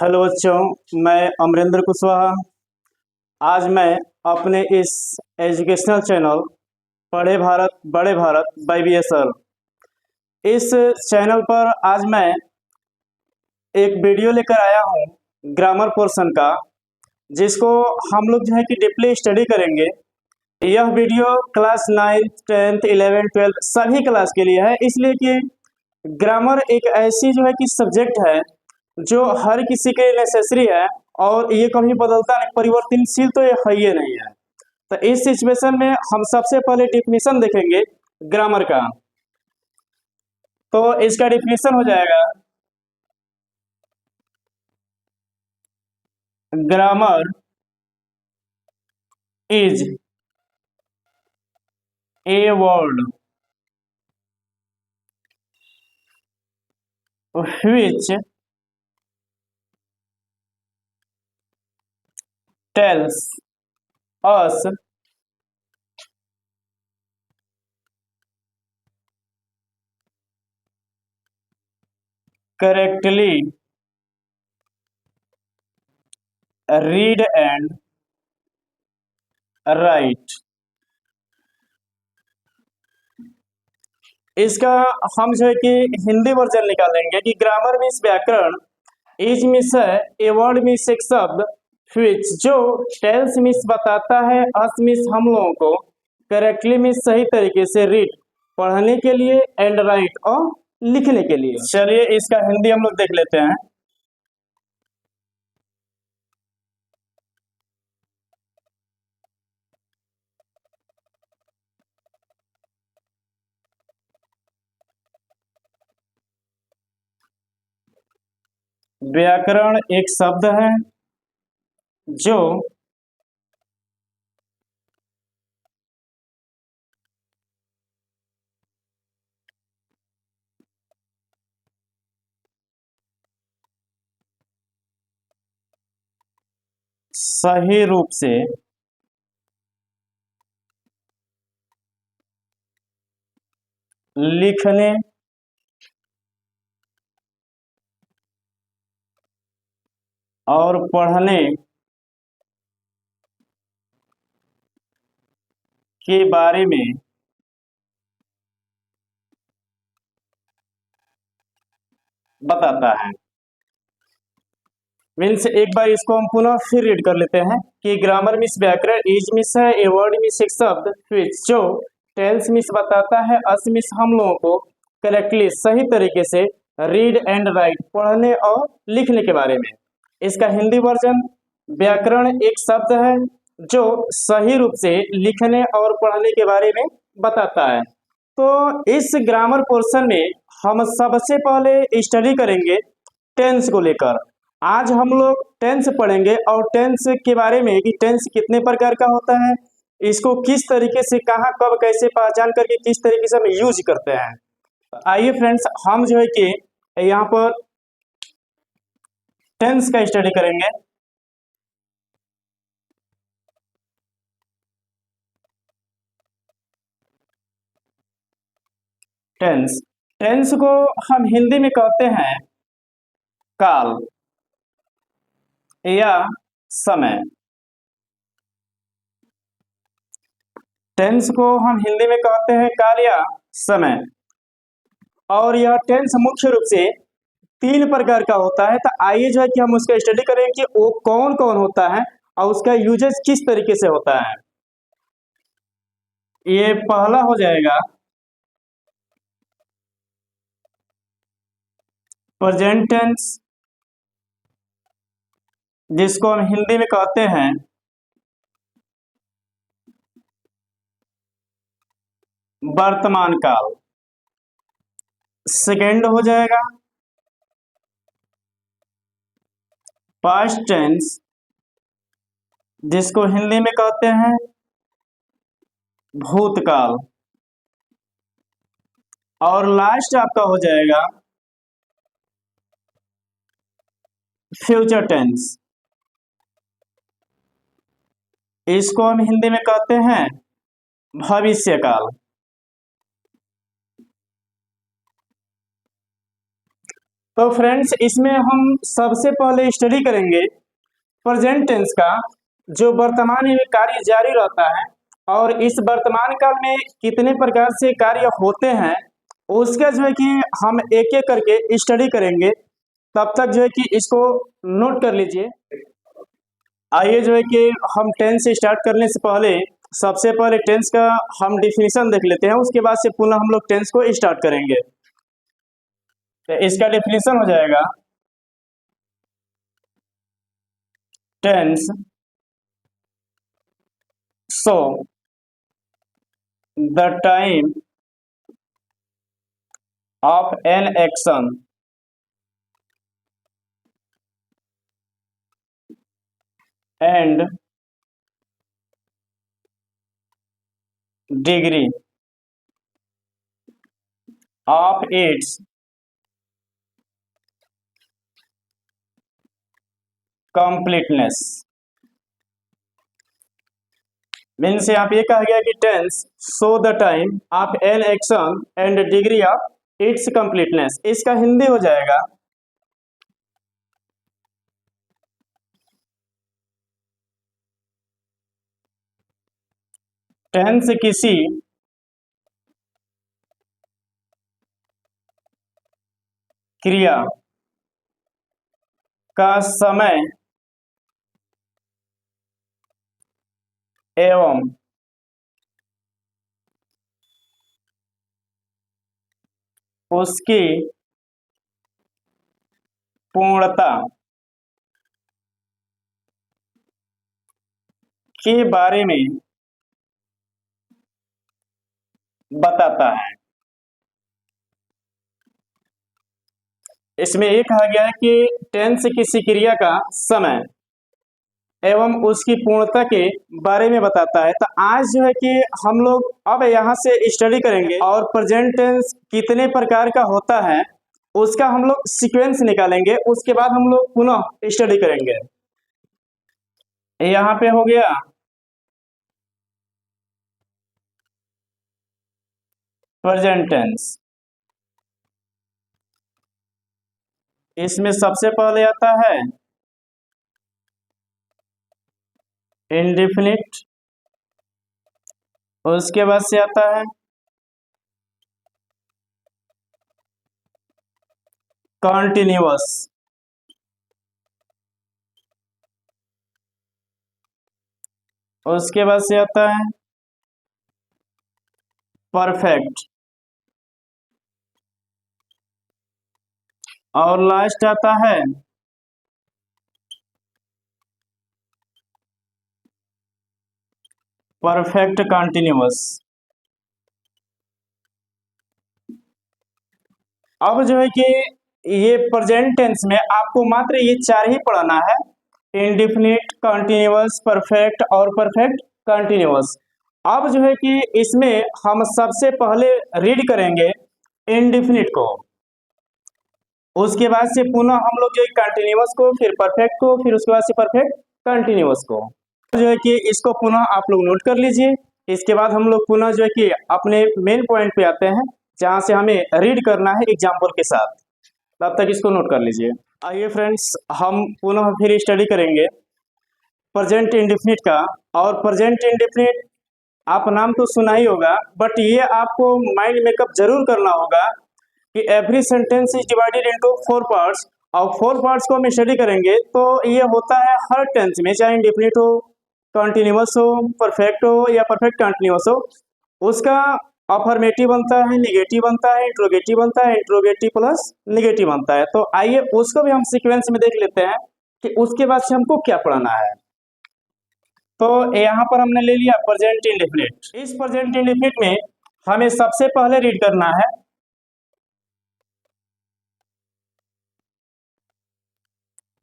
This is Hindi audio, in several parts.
हेलो बच्चों, मैं अमरेंद्र कुशवाहा। आज मैं अपने इस एजुकेशनल चैनल पढ़े भारत बड़े भारत बाय BSR इस चैनल पर आज मैं एक वीडियो लेकर आया हूँ ग्रामर पोर्शन का, जिसको हम लोग जो है कि डीपली स्टडी करेंगे। यह video class 9th 10th 11th 12th सभी क्लास के लिए है, इसलिए कि ग्रामर एक ऐसी जो है कि सब्जेक्ट है जो हर किसी के लिए नेसेसरी है और ये कभी बदलता नहीं, परिवर्तनशील तो ये है ही नहीं है। तो इस सिचुएशन में हम सबसे पहले डिफिनीशन देखेंगे ग्रामर का। तो इसका डिफिनीशन हो जाएगा, grammar is a word which tells us correctly read and write। इसका हम जो है कि हिंदी वर्जन निकालेंगे कि ग्रामर मीन्स व्याकरण, इज मीन्स है, ए वर्ड मीन्स एक शब्द, which जो टेल्स मीन्स बताता है, अस मीन्स हम लोगों को, करेक्टली मीन्स सही तरीके से, रीड पढ़ने के लिए, एंड राइट और लिखने के लिए। चलिए इसका हिंदी हम लोग देख लेते हैं। व्याकरण एक शब्द है जो सही रूप से लिखने और पढ़ने के बारे में बताता है। मीन्स एक बार इसको हम पुनः फिर रीड कर लेते हैं कि ग्रामर मीन्स व्याकरण, इज मीन्स है, ए वर्ड मीन्स एक शब्द, which जो टेल्स मीन्स बताता है, अस मीन्स हम लोगों को, करेक्टली सही तरीके से, रीड एंड राइट पढ़ने और लिखने के बारे में। इसका हिंदी वर्जन, व्याकरण एक शब्द है जो सही रूप से लिखने और पढ़ने के बारे में बताता है। तो इस ग्रामर पोर्शन में हम सबसे पहले स्टडी करेंगे टेंस को लेकर। आज हम लोग टेंस पढ़ेंगे और टेंस के बारे में कि टेंस कितने प्रकार का होता है, इसको किस तरीके से, कहाँ कब कैसे पहचान करके किस तरीके से हम यूज करते हैं। आइए फ्रेंड्स, हम जो है कि यहाँ पर टेंस का स्टडी करेंगे। टेंस टेंस को हम हिंदी में कहते हैं काल या समय। टेंस को हम हिंदी में कहते हैं काल या समय। और यह टेंस मुख्य रूप से 3 प्रकार का होता है। तो आइए जो है कि हम उसका स्टडी करें कि वो कौन कौन होता है और उसका यूजेस किस तरीके से होता है। ये पहला हो जाएगा प्रेजेंट टेंस, जिसको हम हिंदी में कहते हैं वर्तमान काल। सेकेंड हो जाएगा पास्ट टेंस, जिसको हिंदी में कहते हैं भूतकाल। और लास्ट आपका हो जाएगा फ्यूचर टेंस, इसको हम हिंदी में कहते हैं भविष्य काल। तो फ्रेंड्स, इसमें हम सबसे पहले स्टडी करेंगे प्रेजेंट टेंस का, जो वर्तमान में कार्य जारी रहता है और इस वर्तमान काल में कितने प्रकार से कार्य होते हैं, उसका जो है कि हम एक एक करके स्टडी करेंगे। तब तक जो है कि इसको नोट कर लीजिए। आइए जो है कि हम टेंस स्टार्ट करने से पहले सबसे पहले टेंस का हम डिफिनीशन देख लेते हैं, उसके बाद से पुनः हम लोग टेंस को स्टार्ट करेंगे। तो इसका डिफिनीशन हो जाएगा tense so the time of an action and degree of its completeness. Means यहाँ पे ये कहा गया कि tense show the time of an action and degree of its completeness. इसका हिंदी हो जाएगा टेंस किसी क्रिया का समय एवं उसकी पूर्णता के बारे में बताता है। इसमें ये कहा गया है कि टेंस किसी क्रिया का समय एवं उसकी पूर्णता के बारे में बताता है। तो आज जो है कि हम लोग अब यहाँ से स्टडी करेंगे और प्रेजेंट टेंस कितने प्रकार का होता है उसका हम लोग सीक्वेंस निकालेंगे, उसके बाद हम लोग पुनः स्टडी करेंगे। यहाँ पे हो गया प्रेजेंट टेंस। इसमें सबसे पहले आता है इंडेफिनिट, उसके बाद से आता है कॉन्टिन्यूअस, उसके बाद से आता है परफेक्ट, और लास्ट आता है परफेक्ट कंटिन्यूअस। अब जो है कि ये प्रेजेंट टेंस में आपको मात्र ये चार ही पढ़ना है, इंडेफिनिट, कंटिन्यूअस, परफेक्ट और परफेक्ट कंटिन्यूअस। अब जो है कि इसमें हम सबसे पहले रीड करेंगे इंडेफिनिट को, उसके बाद से पुनः हम लोग जो है कंटिन्यूअस को, फिर परफेक्ट को, फिर उसके बाद से परफेक्ट कंटिन्यूअस को। जो है कि इसको पुनः आप लोग नोट कर लीजिए। इसके बाद हम लोग पुनः जो है कि अपने मेन पॉइंट पे आते हैं जहां से हमें रीड करना है एग्जाम्पल के साथ। तब तक इसको नोट कर लीजिए। आइए फ्रेंड्स, हम पुनः फिर स्टडी करेंगे प्रेजेंट इंडेफिनिट का। और प्रेजेंट इंडेफिनिट आप नाम तो सुना ही होगा, बट ये आपको माइंड मेकअप जरूर करना होगा कि every sentence is divided into 4 parts, और 4 पार्ट्स को हम स्टडी करेंगे। तो ये होता है हर टेंस में, चाहे इंडेफिनिट हो, कंटिन्यूअस हो, परफेक्ट हो या परफेक्ट कंटिन्यूअस हो, उसका अफर्मेटिव बनता है, निगेटिव बनता है, इंट्रोगेटिव बनता है, इंट्रोगेटिव प्लस निगेटिव बनता है। तो आइए उसको भी हम सीक्वेंस में देख लेते हैं कि उसके बाद से हमको क्या पढ़ना है। तो यहाँ पर हमने ले लिया प्रेजेंट इंडेफिनिट। इस प्रेजेंट इंडेफिनिट में हमें सबसे पहले रीड करना है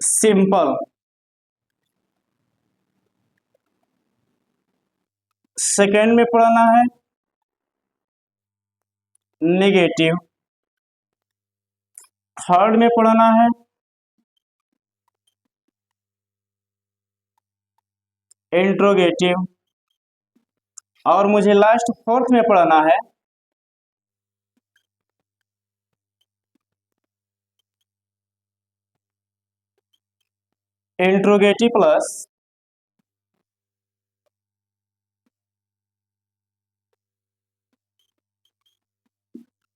सिंपल, सेकेंड में पढ़ना है नेगेटिव, थर्ड में पढ़ना है इंट्रोगेटिव, और मुझे लास्ट फोर्थ में पढ़ना है इंट्रोगेटिव प्लस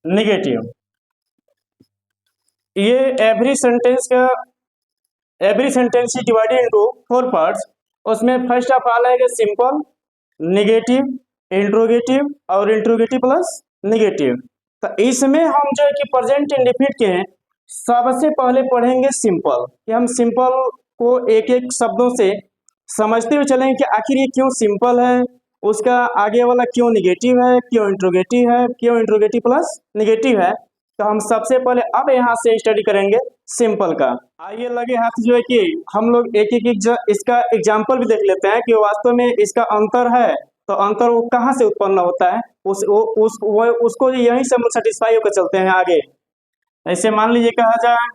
निगेटिव। ये every sentence is divided into 4 parts. उसमें फर्स्ट ऑफ ऑल आएगा सिंपल, निगेटिव, इंट्रोगेटिव और इंट्रोगेटिव प्लस निगेटिव। तो इसमें हम जो है कि प्रेजेंट इंडेफिनिट के हैं, सबसे पहले पढ़ेंगे सिंपल, कि हम सिंपल को एक एक शब्दों से समझते हुए चलेंगे कि आखिर ये क्यों सिंपल है, उसका आगे वाला क्यों निगेटिव है, क्यों इंट्रोगेटिव है, क्यों इंट्रोगेटिव प्लस निगेटिव है। तो हम सबसे पहले अब यहाँ से स्टडी करेंगे सिंपल का। आइए लगे हाथ जो है कि हम लोग एक एक इसका एग्जाम्पल भी देख लेते हैं कि वास्तव में इसका अंतर है, तो अंतर वो कहाँ से उत्पन्न होता है, उसको यहीं से हम सेटिस्फाई होकर चलते हैं आगे। ऐसे मान लीजिए कहा जाए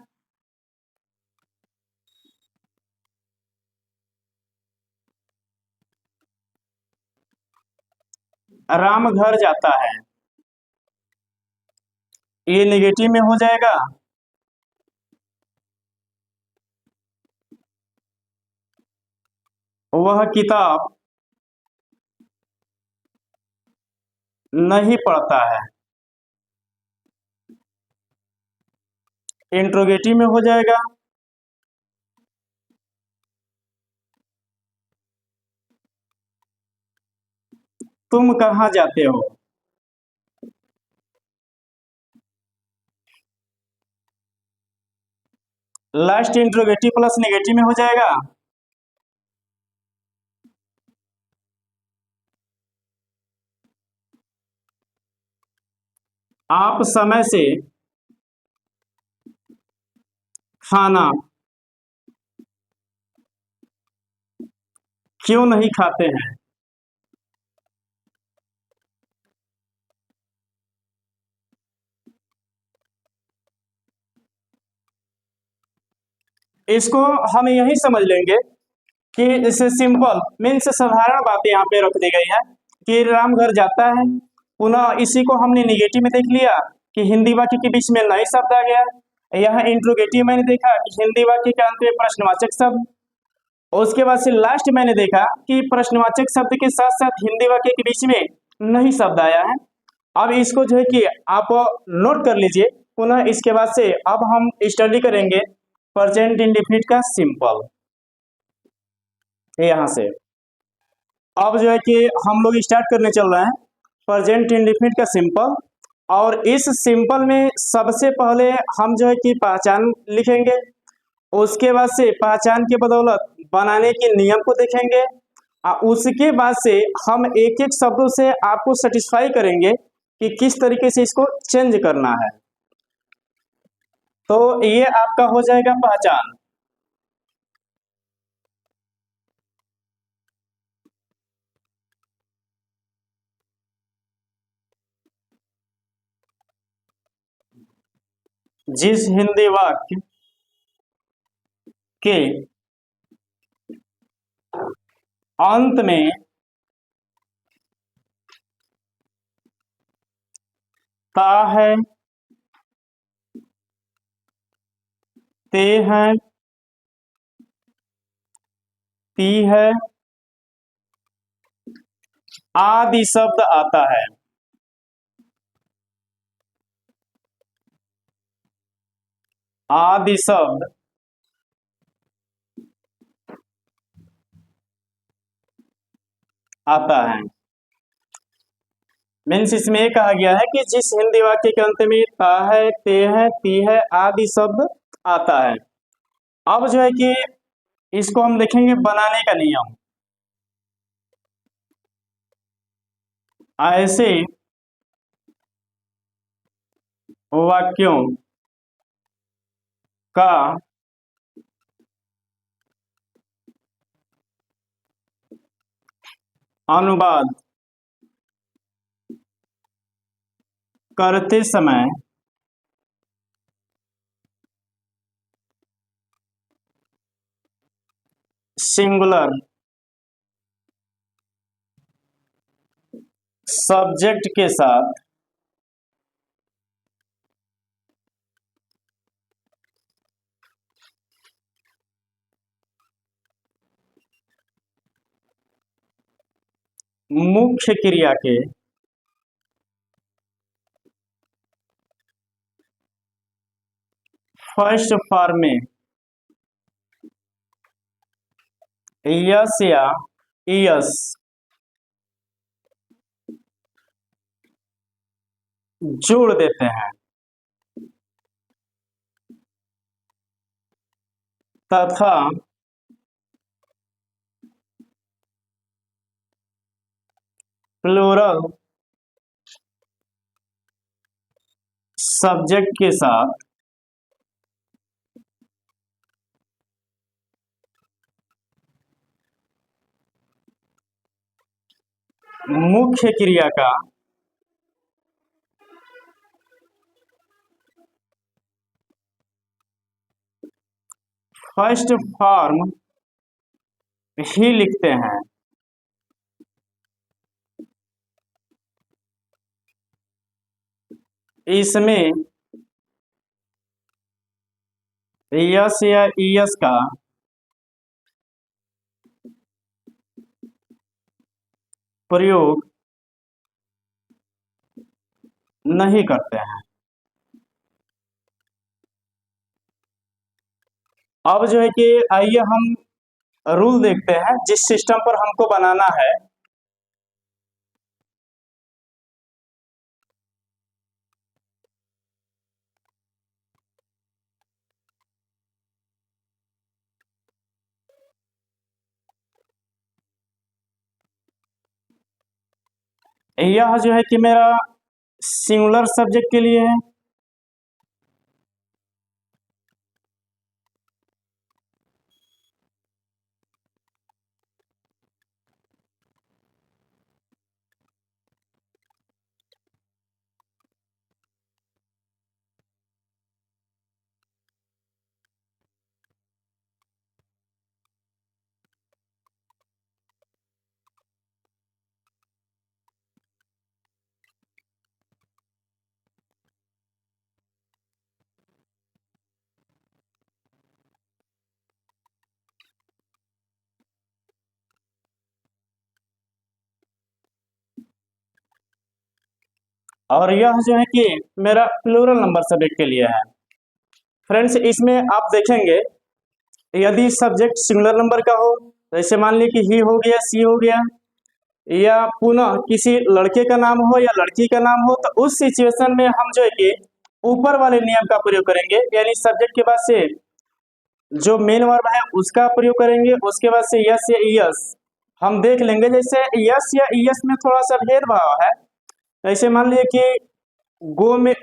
राम घर जाता है, ये नेगेटिव में हो जाएगा। वह किताब नहीं पढ़ता है, इंट्रोगेटिव में हो जाएगा। तुम कहाँ जाते हो, लास्ट इंट्रोगेटिव प्लस नेगेटिव में हो जाएगा। आप समय से खाना क्यों नहीं खाते हैं, इसको हम यही समझ लेंगे कि इसे सिंपल मीन्स साधारण बातें यहाँ पे रख दी गई है कि राम घर जाता है। पुनः इसी को हमने निगेटिव में देख लिया कि हिंदी वाक्य के बीच में नए शब्द आ गया। यहाँ इंट्रोगेटिव मैंने देखा कि हिंदी वाक्य के अंत में प्रश्नवाचक शब्द, और उसके बाद से लास्ट मैंने देखा कि प्रश्नवाचक शब्द के साथ साथ हिंदी वाक्य के बीच में नहीं शब्द आया है। अब इसको जो है कि आप नोट कर लीजिए। पुनः इसके बाद से अब हम स्टडी करेंगे प्रेजेंट इंडेफिनिट का सिंपल। यहाँ से अब जो है कि हम लोग स्टार्ट करने चल रहे हैं प्रेजेंट इंडेफिनिट का सिंपल। और इस सिंपल में सबसे पहले हम जो है कि पहचान लिखेंगे, उसके बाद से पहचान के बदौलत बनाने के नियम को देखेंगे, और उसके बाद से हम एक एक शब्दों से आपको सेटिस्फाई करेंगे कि किस तरीके से इसको चेंज करना है। तो ये आपका हो जाएगा पहचान। जिस हिंदी वाक्य के अंत में ता है, ते है, ती है आदि शब्द आता है, आदि शब्द आता है। मीन्स इसमें ये कहा गया है कि जिस हिंदी वाक्य के अंत में ता है, ते है, ती है आदि शब्द आता है। अब जो है कि इसको हम देखेंगे बनाने का नियम। ऐसे वाक्यों का अनुवाद करते समय सिंगुलर सब्जेक्ट के साथ मुख्य क्रिया के फर्स्ट फॉर्म में यस या ईयस जोड़ देते हैं तथा प्लूरल सब्जेक्ट के साथ मुख्य क्रिया का फर्स्ट फॉर्म ही लिखते हैं। इसमें यस या ईयस का प्रयोग नहीं करते हैं। अब जो है कि आइए हम रूल देखते हैं जिस सिस्टम पर हमको बनाना है। यह जो है कि मेरा सिंगुलर सब्जेक्ट के लिए है। और यह जो है कि मेरा प्लूरल नंबर सब्जेक्ट के लिए है। फ्रेंड्स, इसमें आप देखेंगे यदि सब्जेक्ट सिंगुलर नंबर का हो, जैसे मान लीजिए कि ही हो गया, सी हो गया, या पुनः किसी लड़के का नाम हो या लड़की का नाम हो, तो उस सिचुएशन में हम जो है कि ऊपर वाले नियम का प्रयोग करेंगे, यानी सब्जेक्ट के बाद से जो मेन वर्ब है उसका प्रयोग करेंगे। उसके बाद से यस या ईयस हम देख लेंगे। जैसे यस या ईयस में थोड़ा सा भेदभाव है। ऐसे मान लीजिए कि गो में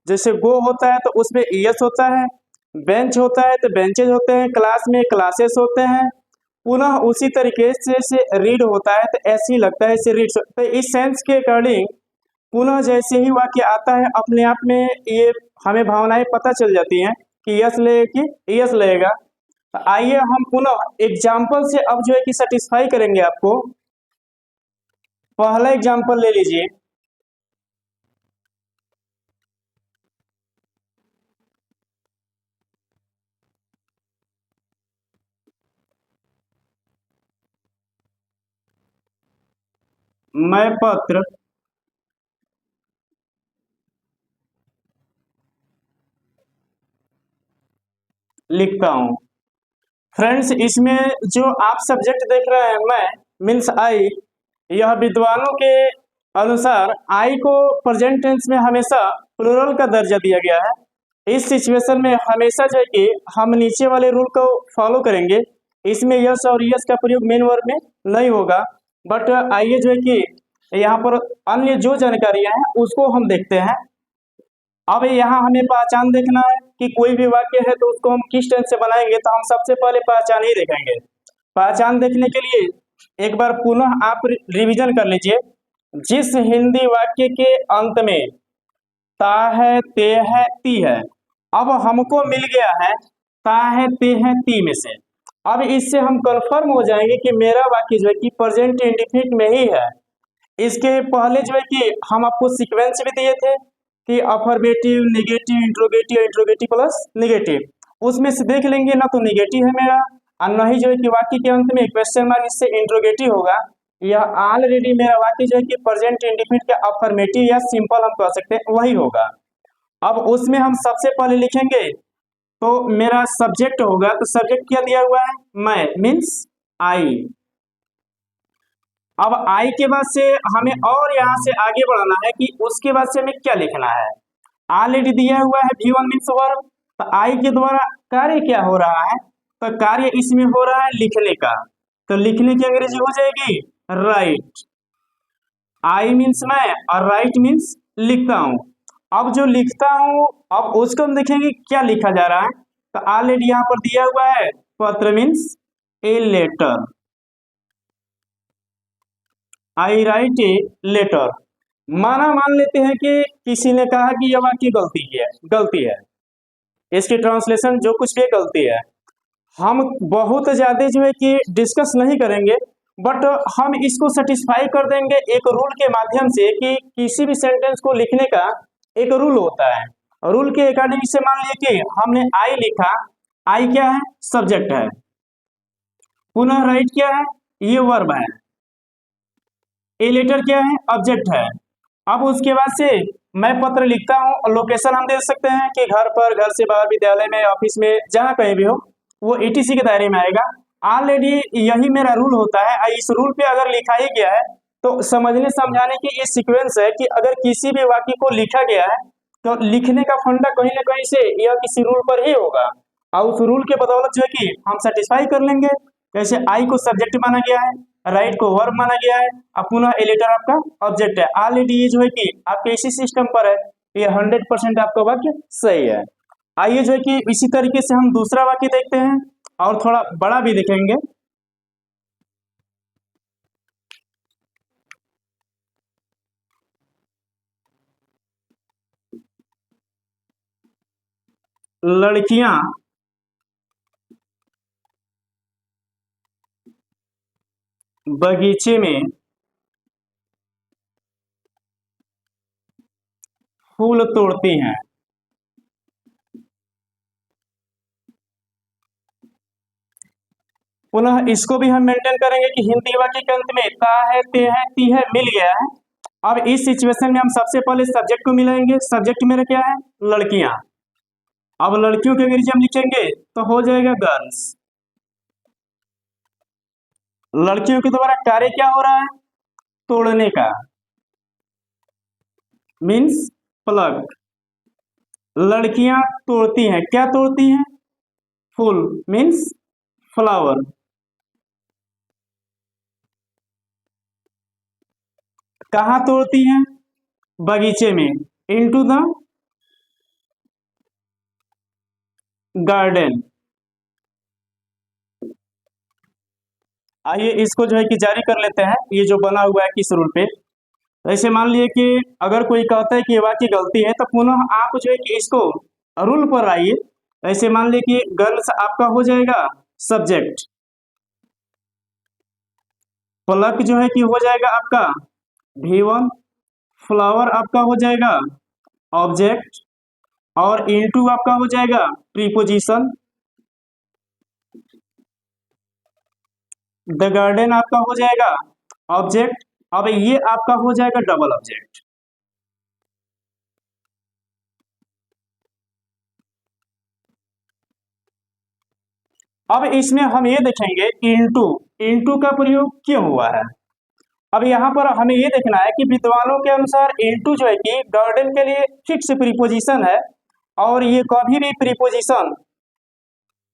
जैसे गो होता है तो उसमें ईएस होता है, बेंच होता है तो बेंचेज होते हैं, क्लास में क्लासेस होते हैं। पुनः उसी तरीके से रीड होता है तो ऐसे ही लगता है ऐसे रीड। तो इस सेंस के अकॉर्डिंग पुनः जैसे ही वाक्य आता है अपने आप में ये हमें भावनाएं पता चल जाती हैं कि यस लेगा कि यस लेगा। तो आइए हम पुनः एग्जाम्पल से अब जो है कि सेटिस्फाई करेंगे आपको। पहला एग्जाम्पल ले लीजिए। मैं पत्र लिखता हूं। फ्रेंड्स, इसमें जो आप सब्जेक्ट देख रहे हैं मैं मीन्स आई, यह विद्वानों के अनुसार आई को प्रेजेंट टेंस में हमेशा प्लूरल का दर्जा दिया गया है। इस सिचुएशन में हमेशा जो है कि हम नीचे वाले रूल को फॉलो करेंगे। इसमें यस और यस का प्रयोग मेन वर्ब में नहीं होगा। बट आइए जो है कि यहाँ पर अन्य जो जानकारियां हैं उसको हम देखते हैं। अब यहाँ हमें पहचान देखना है कि कोई भी वाक्य है तो उसको हम किस टेंस से बनाएंगे, तो हम सबसे पहले पहचान ही देखेंगे। पहचान देखने के लिए एक बार पुनः आप रिवीजन कर लीजिए। जिस हिंदी वाक्य के अंत में ता है, ते है, ती है, अब हमको मिल गया है ता है, ते है, ती में से। अब इससे हम कंफर्म हो जाएंगे कि मेरा वाक्य जो है कि प्रेजेंट इंडेफिनिट में ही है। इसके पहले जो है कि हम आपको सीक्वेंस भी दिए थे कि affirmative, negative, interrogative, interrogative plus negative. उसमें से देख लेंगे ना तो नेगेटिव है मेरा, और न ही जो है कि वाक्य के अंत में क्वेश्चन मार्क इससे इंट्रोगेटिव होगा। यह ऑलरेडी मेरा वाक्य जो है कि प्रेजेंट इंडेफिनिट का अफर्मेटिव या सिंपल हम कह सकते हैं वही होगा। अब उसमें हम सबसे पहले लिखेंगे तो मेरा सब्जेक्ट होगा, तो सब्जेक्ट क्या दिया हुआ है, मैं, मीन्स आई। अब आई के बाद से हमें और यहाँ से आगे बढ़ना है कि उसके बाद से हमें क्या लिखना है। ऑलरेडी दिया हुआ है V1 मीन्स वर्ब, तो आई के द्वारा कार्य क्या हो रहा है, तो कार्य इसमें हो रहा है लिखने का, तो लिखने की अंग्रेजी हो जाएगी राइट। आई मीन्स मैं और राइट मीन्स लिखता हूं। अब जो लिखता हूं, अब उसको हम देखेंगे क्या लिखा जा रहा है, तो ऑलरेडी यहाँ पर दिया हुआ है पत्र means a letter, I write a letter. मान लेते हैं कि किसी ने कहा कि यह वाक्य गलती है, इसकी ट्रांसलेशन जो कुछ भी गलती है। हम बहुत ज्यादा जो है कि डिस्कस नहीं करेंगे, बट हम इसको सेटिस्फाई कर देंगे एक रूल के माध्यम से कि किसी भी सेंटेंस को लिखने का एक रूल होता है। रूल के अकॉर्डिंग से मान लीजिए कि हमने आई लिखा, आई क्या है, सब्जेक्ट है, पुनः राइट क्या है, ये वर्ब है, ए लेटर क्या है, ऑब्जेक्ट है। अब उसके बाद से मैं पत्र लिखता हूँ और लोकेशन हम दे सकते हैं कि घर पर, घर से बाहर, विद्यालय में, ऑफिस में, जहाँ कहीं भी हो, वो ETC के दायरे में आएगा। ऑलरेडी यही मेरा रूल होता है। इस रूल पे अगर लिखा ही गया है तो समझने समझाने की ये सीक्वेंस है कि अगर किसी भी वाक्य को लिखा गया है तो लिखने का फंडा कहीं ना कहीं से यह किसी रूल पर ही होगा, और उस रूल के बदौलत जो है कि हम सेटिस्फाई कर लेंगे। जैसे आई को सब्जेक्ट माना गया है, राइट को वर्ब माना गया है, अब पुनः ए लेटर आपका ऑब्जेक्ट है। ऑलरेडी ये जो है कि आपके इसी सिस्टम पर है, ये 100% आपका वाक्य सही है। आइए जो है कि इसी तरीके से हम दूसरा वाक्य देखते हैं और थोड़ा बड़ा भी देखेंगे। लड़कियां बगीचे में फूल तोड़ती हैं। पुनः इसको भी हम मेंटेन करेंगे कि हिंदी वाक्य के अंत में ता है, ते है, ती है मिल गया है। अब इस सिचुएशन में हम सबसे पहले सब्जेक्ट को मिलाएंगे। सब्जेक्ट मेरा क्या है, लड़कियां। अब लड़कियों के अंग्रेजी हम लिखेंगे तो हो जाएगा गर्ल्स। लड़कियों के द्वारा कार्य क्या हो रहा है, तोड़ने का, मीन्स प्लग। लड़कियां तोड़ती हैं, क्या तोड़ती हैं, फूल, मीन्स फ्लावर। कहाँ तोड़ती हैं, बगीचे में, इनटू द गार्डन। आइए इसको जो है कि जारी कर लेते हैं, ये जो बना हुआ है किस रूल पे। ऐसे मान लिए कि अगर कोई कहता है कि ये वाक्य गलती है तो पुनः आप जो है कि इसको रूल पर आइए। ऐसे मान लिए कि गर्ल्स आपका हो जाएगा सब्जेक्ट, प्लग जो है कि हो जाएगा आपका V1, फ्लावर आपका हो जाएगा ऑब्जेक्ट, और इनटू आपका हो जाएगा प्रीपोजिशन, द गार्डन आपका हो जाएगा ऑब्जेक्ट। अब ये आपका हो जाएगा डबल ऑब्जेक्ट। अब इसमें हम ये देखेंगे इनटू, इनटू का प्रयोग क्यों हुआ है। अब यहाँ पर हमें ये देखना है कि विद्वानों के अनुसार इनटू जो है कि गार्डन के लिए फिक्स प्रीपोजिशन है, और ये कभी भी प्रीपोजिशन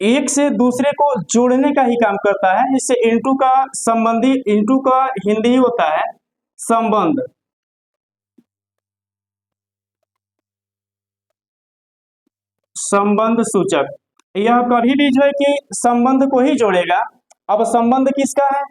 एक से दूसरे को जोड़ने का ही काम करता है। इससे इनटू का संबंधी, इनटू का हिंदी होता है संबंध। संबंध सूचक, यह कभी भी जो है कि संबंध को ही जोड़ेगा। अब संबंध किसका है,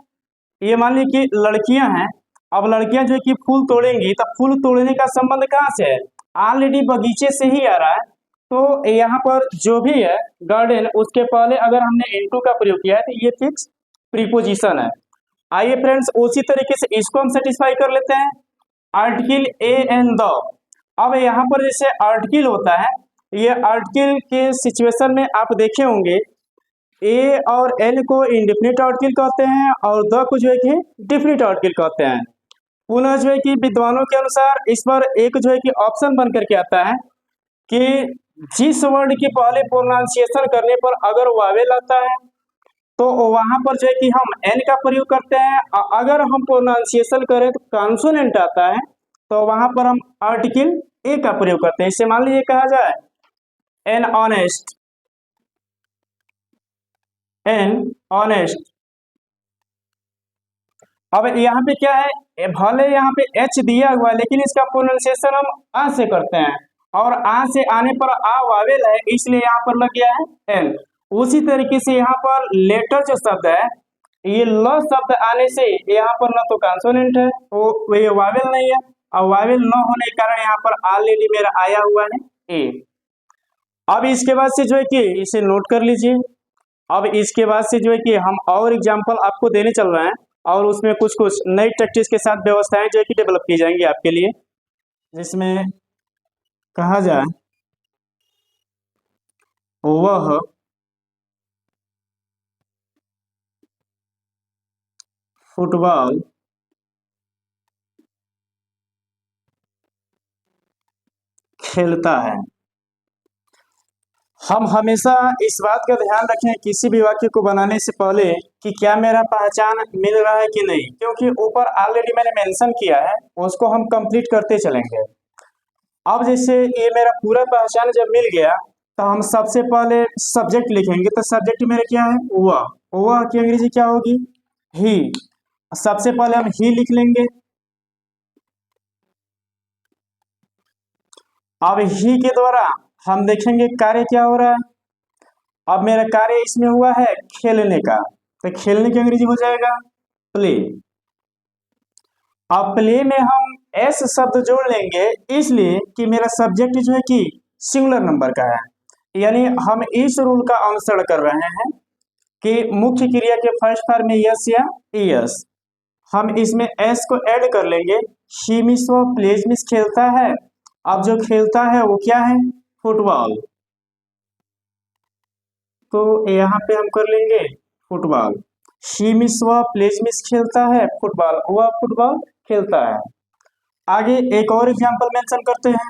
ये मान लीजिए कि लड़कियां हैं। अब लड़कियां जो है कि फूल तोड़ेंगी, तो फूल तोड़ने का संबंध कहाँ से है, ऑलरेडी बगीचे से ही आ रहा है। तो यहाँ पर जो भी है गार्डन, उसके पहले अगर हमने इनटू का प्रयोग किया है तो ये फिक्स प्रीपोजिशन है। आइए फ्रेंड्स उसी तरीके से इसको हम सेटिस्फाई कर लेते हैं। Article A and the. अब यहाँ पर जैसे आर्टिकल होता है, ये आर्टिकल के सिचुएशन में आप देखे होंगे ए और एन को इंडेफिनिट आर्टिकल कहते हैं और द को जो है कि डेफिनिट आर्टिकल कहते हैं। पुनः जो है कि विद्वानों के अनुसार इस पर एक जो है कि ऑप्शन बन करके आता है कि जिस वर्ड के पहले प्रोनाउंसिएशन करने पर अगर वावेल आता है तो वहां पर जो है कि हम एन का प्रयोग करते हैं, अगर हम प्रोनाउंसिएशन करें तो कॉन्सोनेंट आता है तो वहां पर हम आर्टिकल ए का प्रयोग करते हैं। इसे मान लीजिए कहा जाए एन ऑनेस्ट, एन ऑनेस्ट। अब यहाँ पे क्या है, भले यहाँ पे एच दिया हुआ है लेकिन इसका प्रोनाउंसिएशन हम आ से करते हैं और आ से आने पर आ वावेल है इसलिए यहाँ पर लग गया है एन। उसी तरीके से यहाँ पर लेटर जो शब्द है, ये ल शब्द आने से यहाँ पर न तो कॉन्सोनेंट है वो ये वावेल नहीं है और वावेल न होने के कारण यहाँ पर ऑलरेडी मेरा आया हुआ है ए। अब इसके बाद से जो है कि इसे नोट कर लीजिए। अब इसके बाद से जो है कि हम और एग्जाम्पल आपको देने चल रहे हैं और उसमें कुछ कुछ नई प्रैक्टिस के साथ व्यवस्थाएं जो है कि डेवलप की जाएंगी आपके लिए, जिसमें कहा जाए वह फुटबॉल खेलता है। हम हमेशा इस बात का ध्यान रखें किसी भी वाक्य को बनाने से पहले कि क्या मेरा पहचान मिल रहा है कि नहीं, क्योंकि ऊपर ऑलरेडी मैंने मेंशन किया है उसको हम कंप्लीट करते चलेंगे। अब जैसे ये मेरा पूरा पहचान जब मिल गया तो हम सबसे पहले सब्जेक्ट लिखेंगे। तो सब्जेक्ट मेरा क्या है, वह की अंग्रेजी क्या होगी, ही। सबसे पहले हम ही लिख लेंगे। अब ही के द्वारा हम देखेंगे कार्य क्या हो रहा है। अब मेरा कार्य इसमें हुआ है खेलने का, तो खेलने की अंग्रेजी हो जाएगा प्ले। अब प्ले में हम एस शब्द जोड़ लेंगे इसलिए कि मेरा सब्जेक्ट जो है कि सिंगुलर नंबर का है, यानी हम इस रूल का अनुसरण कर रहे हैं कि मुख्य क्रिया के फर्स्ट फॉर्म में यस या यस, हम इसमें एस को ऐड कर लेंगे। ही मिस वो प्लेज मिस खेलता है। अब जो खेलता है वो क्या है, फुटबॉल। तो यहाँ पे हम कर लेंगे फुटबॉल। ही मिस वह प्लेज मिस खेलता है फुटबॉल, वह फुटबॉल खेलता है। आगे एक और एग्जांपल मेंशन करते हैं।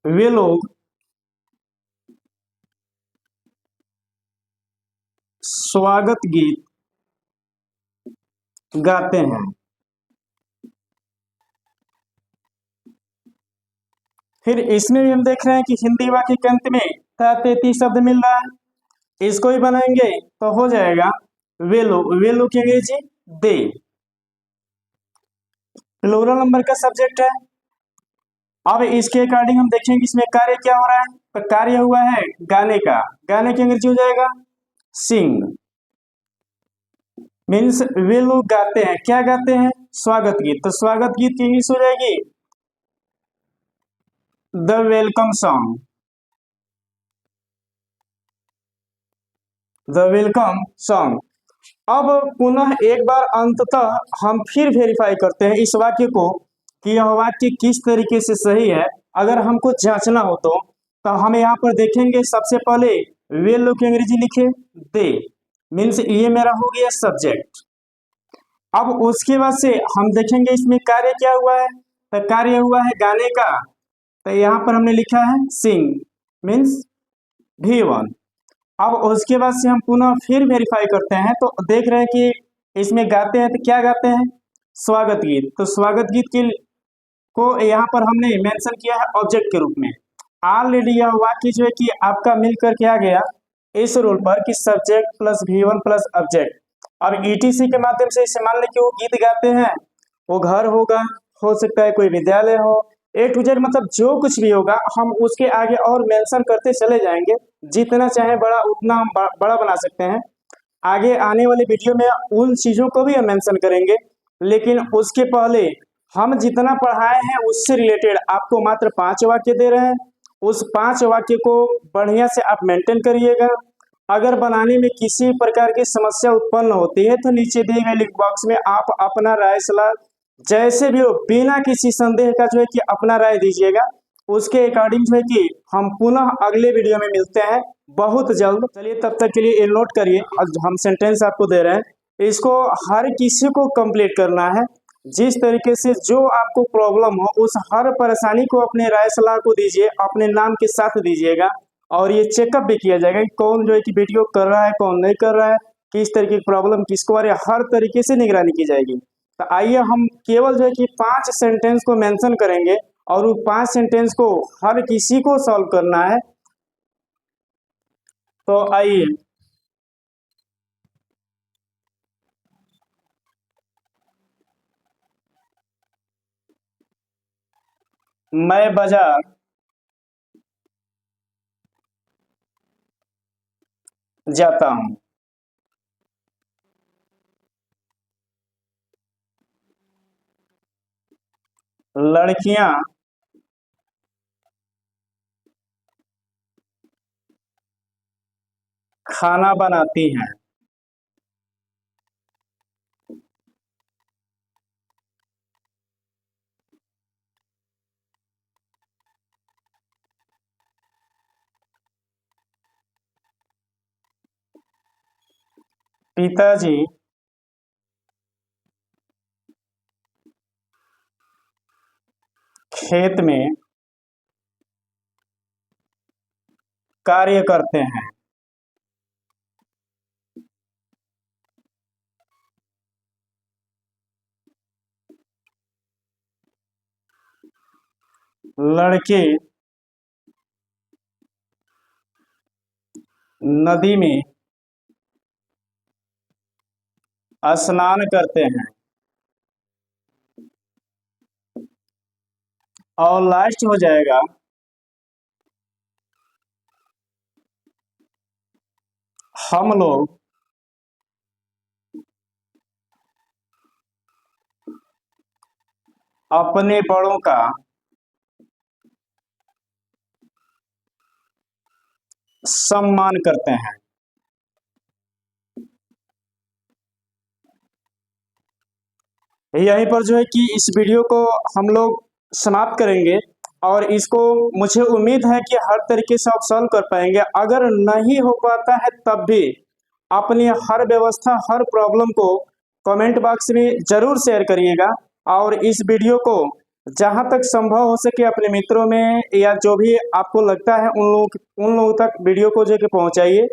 वे लोग स्वागत गीत गाते हैं। फिर इसमें भी हम देख रहे हैं कि हिंदी वाक्य के अंत में 33 शब्द मिल रहा है। इसको भी बनाएंगे तो हो जाएगा वे लोग की अंग्रेजी दे। प्लूरल नंबर का सब्जेक्ट है। अब इसके अकॉर्डिंग हम देखेंगे इसमें कार्य क्या हो रहा है, तो कार्य हुआ है गाने का, गाने की अंग्रेजी हो जाएगा सिंग। मीन्स वे लोग गाते हैं, क्या गाते हैं, स्वागत गीत। तो स्वागत गीत की इंग्लिश हो जाएगी the welcome song, the welcome song. अब पुनः एक बार अंततः हम फिर वेरीफाई करते हैं इस वाक्य को कि यह वाक्य किस तरीके से सही है। अगर हमको जांचना हो तो हम यहाँ पर देखेंगे सबसे पहले वे लोग की अंग्रेजी लिखे दे, मीन्स ये मेरा हो गया सब्जेक्ट। अब उसके बाद से हम देखेंगे इसमें कार्य क्या हुआ है, तो कार्य हुआ है गाने का, तो यहाँ पर हमने लिखा है सिंग, मीन्स V1। अब उसके बाद से हम पुनः फिर वेरीफाई करते हैं तो देख रहे हैं कि इसमें गाते हैं, तो क्या गाते हैं, स्वागत गीत। तो स्वागत गीत के को यहाँ पर हमने मेंशन किया है ऑब्जेक्ट के रूप में। ऑलरेडी यह वाक्य जो है कि आपका मिल करके आ गया इस रूल पर कि subject plus V1 plus object. अब ETC के माध्यम से इसे मान लें कि वो गीत गाते हैं, वो घर होगा, हो सकता है कोई विद्यालय हो, A to Z मतलब जो कुछ भी होगा हम उसके आगे और मेंशन करते चले जाएंगे। जितना चाहे बड़ा उतना हम बड़ा बना सकते हैं। आगे आने वाली वीडियो में उन चीज़ों को भी हम मेंशन करेंगे, लेकिन उसके पहले हम जितना पढ़ाए हैं उससे रिलेटेड आपको मात्र 5 वाक्य दे रहे हैं। उस 5 वाक्य को बढ़िया से आप मेंटेन करिएगा। अगर बनाने में किसी प्रकार की समस्या उत्पन्न होती है तो नीचे दिए गए लिंक बॉक्स में आप अपना राय सलाह जैसे भी हो बिना किसी संदेह का जो है कि अपना राय दीजिएगा। उसके अकॉर्डिंग जो है कि हम पुनः अगले वीडियो में मिलते हैं बहुत जल्द। चलिए तब तक के लिए ये नोट करिए, अब हम सेंटेंस आपको दे रहे हैं, इसको हर किसी को कंप्लीट करना है। जिस तरीके से जो आपको प्रॉब्लम हो उस हर परेशानी को अपने राय सलाह को दीजिए, अपने नाम के साथ दीजिएगा। और ये चेकअप भी किया जाएगा कि कौन जो है कि वीडियो कर रहा है, कौन नहीं कर रहा है, किस तरीके की प्रॉब्लम किसको आ रही है, हर तरीके से निगरानी की जाएगी। तो आइए हम केवल जो है कि 5 सेंटेंस को मेंशन करेंगे और उन 5 सेंटेंस को हर किसी को सॉल्व करना है। तो आइए, मैं बाजार जाता हूँ। लड़कियां खाना बनाती हैं। पिताजी खेत में कार्य करते हैं। लड़के नदी में स्नान करते हैं। और लास्ट हो जाएगा, हम लोग अपने बड़ों का सम्मान करते हैं। यहीं पर जो है कि इस वीडियो को हम लोग समाप्त करेंगे। और इसको मुझे उम्मीद है कि हर तरीके से आप सॉल्व कर पाएंगे। अगर नहीं हो पाता है तब भी अपनी हर व्यवस्था, हर प्रॉब्लम को कमेंट बॉक्स में जरूर शेयर करिएगा। और इस वीडियो को जहां तक संभव हो सके अपने मित्रों में या जो भी आपको लगता है उन लोगों तक वीडियो को जो कि पहुंचाइए।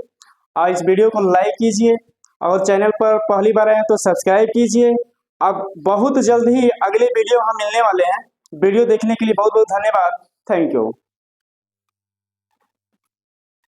और इस वीडियो को लाइक कीजिए और चैनल पर पहली बार आए तो सब्सक्राइब कीजिए। अब बहुत जल्द ही अगले वीडियो हम मिलने वाले हैं। वीडियो देखने के लिए बहुत बहुत धन्यवाद। Thank you.